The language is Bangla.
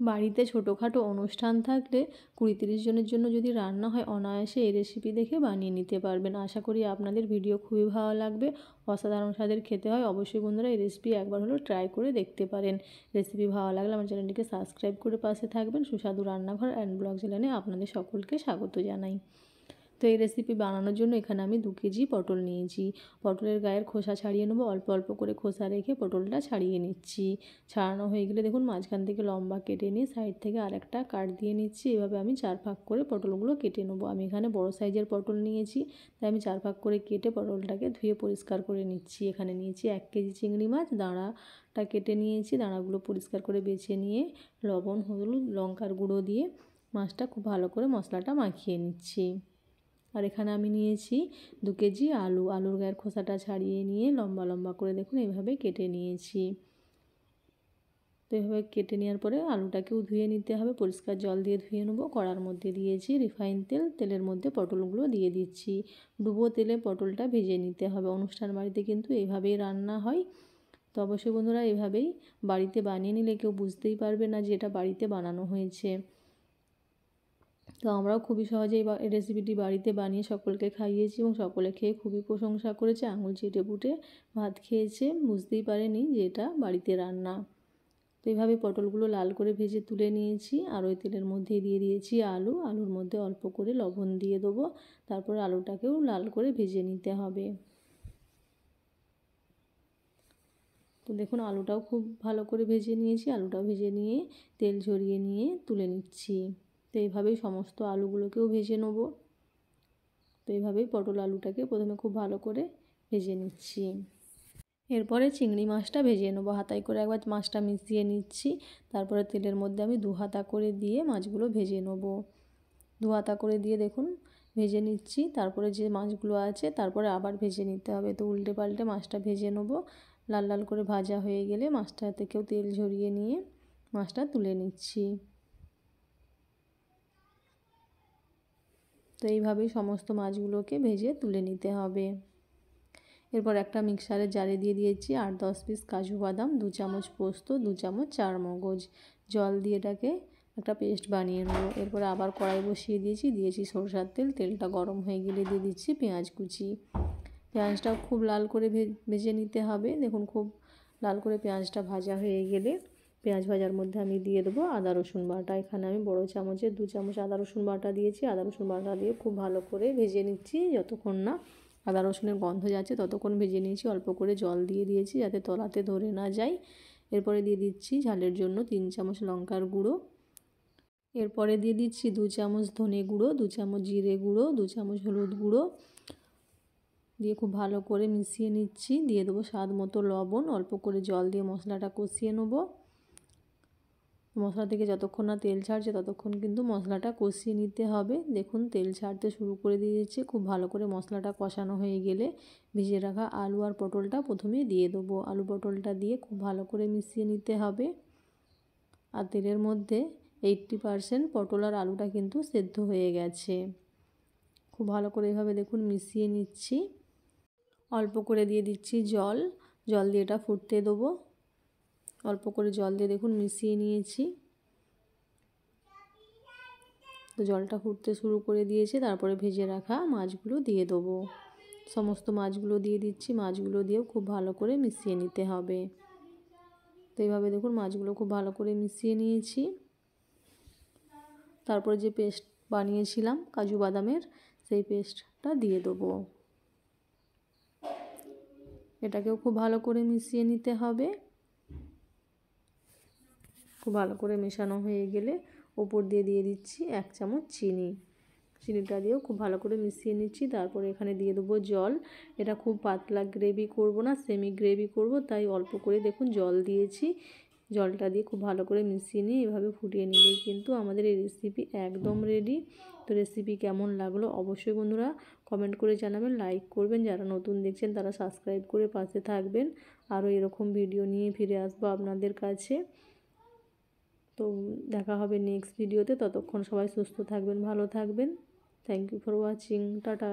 বাড়িতে ছোটোখাটো অনুষ্ঠান থাকলে 20-30 জনের জন্য যদি রান্না হয় অনায়াসে এই রেসিপি দেখে বানিয়ে নিতে পারবেন। আশা করি আপনাদের ভিডিও খুবই ভালো লাগবে। অসাধারণ স্বাদের খেতে হয়। অবশ্যই বন্ধুরা এই রেসিপি একবার হলেও ট্রাই করে দেখতে পারেন। রেসিপি ভালো লাগলে আমার চ্যানেলটিকে সাবস্ক্রাইব করে পাশে থাকবেন। সুস্বাদু রান্নাঘর অ্যান্ড ব্লগ চ্যানেলে আপনাদের সকলকে স্বাগত জানাই। তো এই রেসিপি বানানোর জন্য এখানে আমি 2 কেজি পটল নিয়েছি। পটলের গায়ের খোসা ছাড়িয়ে নেব। অল্প অল্প করে খোসা রেখে পটলটা ছাড়িয়ে নিচ্ছি। ছাড়ানো হয়ে গেলে দেখুন মাঝখান থেকে লম্বা কেটে নিয়ে সাইড থেকে আরেকটা কাট দিয়ে নিচ্ছি। এভাবে আমি 4 ভাগ করে পটলগুলো কেটে নেব। আমি এখানে বড় সাইজের পটল নিয়েছি, তাই আমি 4 ভাগ করে কেটে পটলটাকে ধুয়ে পরিষ্কার করে নিচ্ছি। এখানে নিয়েছি 1 কেজি চিংড়ি মাছ। দাঁড়াটা কেটে নিয়েছি। দাঁড়াগুলো পরিষ্কার করে বেছে নিয়ে লবণ, হলুদ, লঙ্কার গুঁড়ো দিয়ে মাছটা খুব ভালো করে মশলাটা মাখিয়ে নিচ্ছি। আর এখানে আমি নিয়েছি 2 কেজি আলু। আলুর গায়ের খোসাটা ছাড়িয়ে নিয়ে লম্বা লম্বা করে দেখুন এইভাবে কেটে নিয়েছি। তো এইভাবে কেটে নেওয়ার পরে আলুটাকেও ধুয়ে নিতে হবে। পরিষ্কার জল দিয়ে ধুয়ে নেব। কড়ার মধ্যে দিয়েছি রিফাইন তেল। তেলের মধ্যে পটলগুলো দিয়ে দিচ্ছি। ডুবো তেলে পটলটা ভেজে নিতে হবে। অনুষ্ঠান বাড়িতে কিন্তু এইভাবেই রান্না হয়। তো অবশ্যই বন্ধুরা এইভাবেই বাড়িতে বানিয়ে নিলে কেউ বুঝতেই পারবে না যে এটা বাড়িতে বানানো হয়েছে। তো আমরাও খুবই সহজেই এই রেসিপিটি বাড়িতে বানিয়ে সকলকে খাইয়েছি এবং সকলে খেয়ে খুবই প্রশংসা করেছে। আঙুল চেটে পুটে ভাত খেয়েছে, বুঝতেই পারেনি যে এটা বাড়িতে রান্না। তো এইভাবে পটলগুলো লাল করে ভেজে তুলে নিয়েছি। আর ওই তেলের মধ্যে দিয়ে দিয়েছি আলু। আলুর মধ্যে অল্প করে লবণ দিয়ে দেবো। তারপর আলুটাকেও লাল করে ভেজে নিতে হবে। তো দেখুন আলুটাও খুব ভালো করে ভেজে নিয়েছি। আলুটাও ভেজে নিয়ে তেল ঝরিয়ে নিয়ে তুলে নিচ্ছি। তো এইভাবেই সমস্ত আলুগুলোকেও ভেজে নেব। তো এইভাবেই পটল আলুটাকে প্রথমে খুব ভালো করে ভেজে নিচ্ছি। এরপরে চিংড়ি মাছটা ভেজে নেবো। হাতায় করে একবার মাছটা মিশিয়ে নিচ্ছি। তারপরে তেলের মধ্যে আমি 2 হাতা করে দিয়ে মাছগুলো ভেজে নেব। 2 হাতা করে দিয়ে দেখুন ভেজে নিচ্ছি। তারপরে যে মাছগুলো আছে তারপরে আবার ভেজে নিতে হবে। তো উল্টে পাল্টে মাছটা ভেজে নেব। লাল লাল করে ভাজা হয়ে গেলে মাছটা থেকেও তেল ঝরিয়ে নিয়ে মাছটা তুলে নিচ্ছি। তো এইভাবেই সমস্ত মাছগুলোকে ভেজে তুলে নিতে হবে। এরপর একটা মিক্সারের জারে দিয়ে দিয়েছি 8-10 পিস কাজু বাদাম, 2 চামচ পোস্ত, 2 চামচ চারমগজ। জল দিয়ে এটাকে একটা পেস্ট বানিয়ে নেব। এরপর আবার কড়াই বসিয়ে দিয়েছি সরষের তেল। তেলটা গরম হয়ে গেলে দিয়ে দিচ্ছি পেঁয়াজ কুচি। পেঁয়াজটাও খুব লাল করে ভেজে নিতে হবে। দেখুন খুব লাল করে পেঁয়াজটা ভাজা হয়ে গেলে পেঁয়াজ ভাজার মধ্যে আমি দিয়ে দেবো আদা রসুন বাটা। এখানে আমি বড় চামচের 2 চামচ আদা রসুন বাটা দিয়েছি। আদা রসুন বাটা দিয়ে খুব ভালো করে ভেজে নিচ্ছি। যতক্ষণ না আদা রসুনের গন্ধ যাচ্ছে ততক্ষণ ভেজে নিয়েছি। অল্প করে জল দিয়ে দিয়েছি যাতে তলাতে ধরে না যায়। এরপরে দিয়ে দিচ্ছি ঝালের জন্য 3 চামচ লঙ্কার গুঁড়ো। এরপরে দিয়ে দিচ্ছি 2 চামচ ধনে গুঁড়ো, 2 চামচ জিরে গুঁড়ো, 2 চামচ হলুদ গুঁড়ো দিয়ে খুব ভালো করে মিশিয়ে নিচ্ছি। দিয়ে দেবো স্বাদ মতো লবণ। অল্প করে জল দিয়ে মশলাটা কষিয়ে নেব। মশলা থেকে যতক্ষণ না তেল ছাড়ছে ততক্ষণ কিন্তু মশলাটা কষিয়ে নিতে হবে। দেখুন তেল ছাড়তে শুরু করে দিয়েছে। খুব ভালো করে মশলাটা কষানো হয়ে গেলে ভেজে রাখা আলু আর পটলটা প্রথমে দিয়ে দেবো। আলু পটলটা দিয়ে খুব ভালো করে মিশিয়ে নিতে হবে। আর তেলের মধ্যে 80% পটল আর আলুটা কিন্তু সেদ্ধ হয়ে গেছে। খুব ভালো করে এভাবে দেখুন মিশিয়ে নিচ্ছি। অল্প করে দিয়ে দিচ্ছি জল। জল দিয়ে এটা ফুটতে দেবো। অল্প করে জল দিয়ে দেখুন মিশিয়ে নিয়েছি। তো জলটা ফুটতে শুরু করে দিয়েছে। তারপরে ভেজে রাখা মাছগুলো দিয়ে দেবো। সমস্ত মাছগুলো দিয়ে দিচ্ছি। মাছগুলো দিয়েও খুব ভালো করে মিশিয়ে নিতে হবে। তো এইভাবে দেখুন মাছগুলো খুব ভালো করে মিশিয়ে নিয়েছি। তারপরে যে পেস্ট বানিয়েছিলাম কাজু বাদামের সেই পেস্টটা দিয়ে দেবো। এটাকেও খুব ভালো করে মিশিয়ে নিতে হবে। খুব ভালো করে মেশানো হয়ে গেলে ওপর দিয়ে দিচ্ছি 1 চামচ চিনি। চিনিটা দিয়েও খুব ভালো করে মিশিয়ে নিচ্ছি। তারপরে এখানে দিয়ে দেবো জল। এটা খুব পাতলা গ্রেভি করব না, সেমি গ্রেভি করব, তাই অল্প করে দেখুন জল দিয়েছি। জলটা দিয়ে খুব ভালো করে মিশিয়ে নিয়ে এভাবে ফুটিয়ে নিলেই কিন্তু আমাদের এই রেসিপি একদম রেডি। তো রেসিপি কেমন লাগলো অবশ্যই বন্ধুরা কমেন্ট করে জানাবেন, লাইক করবেন। যারা নতুন দেখছেন তারা সাবস্ক্রাইব করে পাশে থাকবেন। আরও এরকম ভিডিও নিয়ে ফিরে আসবো আপনাদের কাছে। তো দেখা হবে নেক্সট ভিডিওতে। ততক্ষণ সবাই সুস্থ থাকবেন, ভালো থাকবেন। Thank you for watching. Tata.